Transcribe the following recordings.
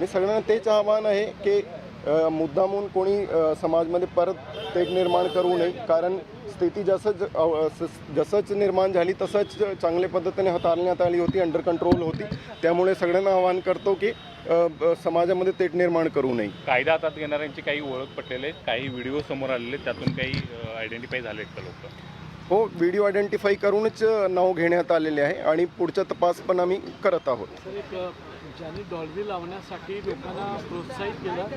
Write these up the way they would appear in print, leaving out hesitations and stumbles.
मी सगळ्यांना तेच आव्हान आहे की मुद्दामून कोणी समाजमध्ये परत तेढ निर्माण करू नये, कारण स्थिती जसंच निर्माण झाली तसंच चांगल्या पद्धतीने हाताळण्यात आली होती, अंडर कंट्रोल होती. त्यामुळे सगळ्यांना आवाहन करतो की समाजामध्ये तेढ निर्माण करू नये. कायदा हातात घेणाऱ्यांची काही ओळख पटलेले, काही व्हिडिओ समोर आलेले, त्यातून काही आयडेंटिफाय झाले का लोक? हो, व्हिडिओ आयडेंटिफाय करूनच नाव घेण्यात आलेले आहे आणि पुढचा तपास पण आम्ही करत आहोत. ज्यांनी डॉल्बी लावण्यासाठी लोकांना प्रोत्साहित केलं,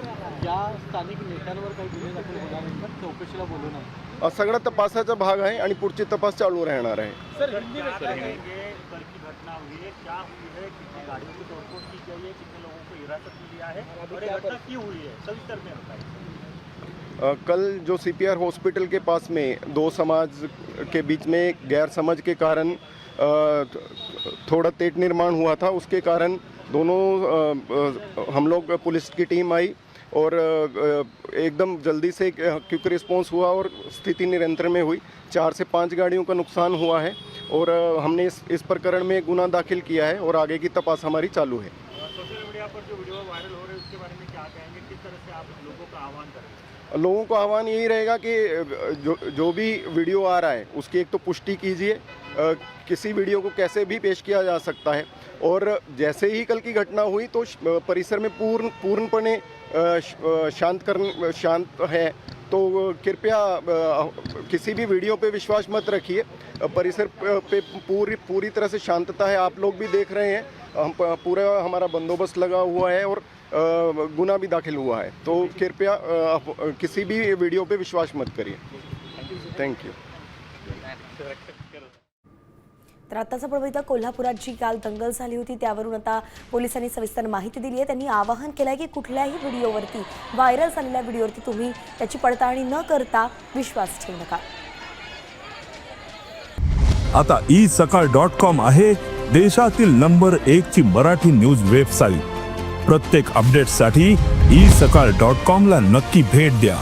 या स्थानिक नेत्यांवर काही गुन्हे दाखल होणार आहेत का? चौकशीला बोलू नये. सगळा तपासाचा भाग आहे आणि पुढची तपास चालू राहणार आहे. सर, हिंदी में कल की घटना हुई है, क्या हुई है, कितनी गाड़ियों की तोड़फोड़ की गई है, कितने लोगों को हिरासत में लिया है और ये घटना क्यों हुई है, सविस्तर में बताइए. कल जो CPR हॉस्पिटल के पास में दो समाज के बीच में गैर समझ के कारण थोड़ा तेढ निर्माण हुआ था. उसके कारण दोनों हम लोग पुलिस की टीम आई और एकदम जल्दी से क्विक रिस्पॉन्स हुआ और स्थिति नियंत्रण में हुई. 4 से 5 गाड़ियों का नुकसान हुआ है और हमने इस प्रकरण में गुना दाखिल किया है और आगे की तपास हमारी चालू है. सोशल मीडिया पर जो वीडियो वायरल हो रहे हैं उसके बारे में क्या कहेंगे, किस तरह से आप लोगों का आह्वान करेंगे? लोगों को आह्वान यही रहेगा कि जो भी वीडियो आ रहा है उसकी एक तो पुष्टि कीजिए. किसी वीडियो को कैसे भी पेश किया जा सकता है और जैसे ही कल की घटना हुई तो परिसर में पूर्णपणे शांत है. तो कृपया किसी भी वीडियो पे विश्वास मत रखिए. परिसर पे पूरी तरह से शांतता है. आप लोग भी देख रहे हैं, पूरा हमारा बंदोबस्त लगा हुआ है और गुना भी दाखिल हुआ है. तो कृपया किसी भी वीडियो पे विश्वास मत करिए. Thank you. तर आताचा प्रवक्ता कोल्हापुरात जी काल दंगल झाली होती त्यावरून आता पोलिसांनी सविस्तर माहिती दिली आहे. त्यांनी आवाहन केलं आहे की कुठल्याही व्हिडिओवरती, व्हायरल झालेल्या व्हिडिओवरती तुम्ही त्याची पडताळणी न करता विश्वास ठेवू नका. आता isakal.com आहे देशातील नंबर 1 ची मराठी न्यूज वेबसाईट. प्रत्येक अपडेटसाठी isakal.com ला नक्की भेट द्या.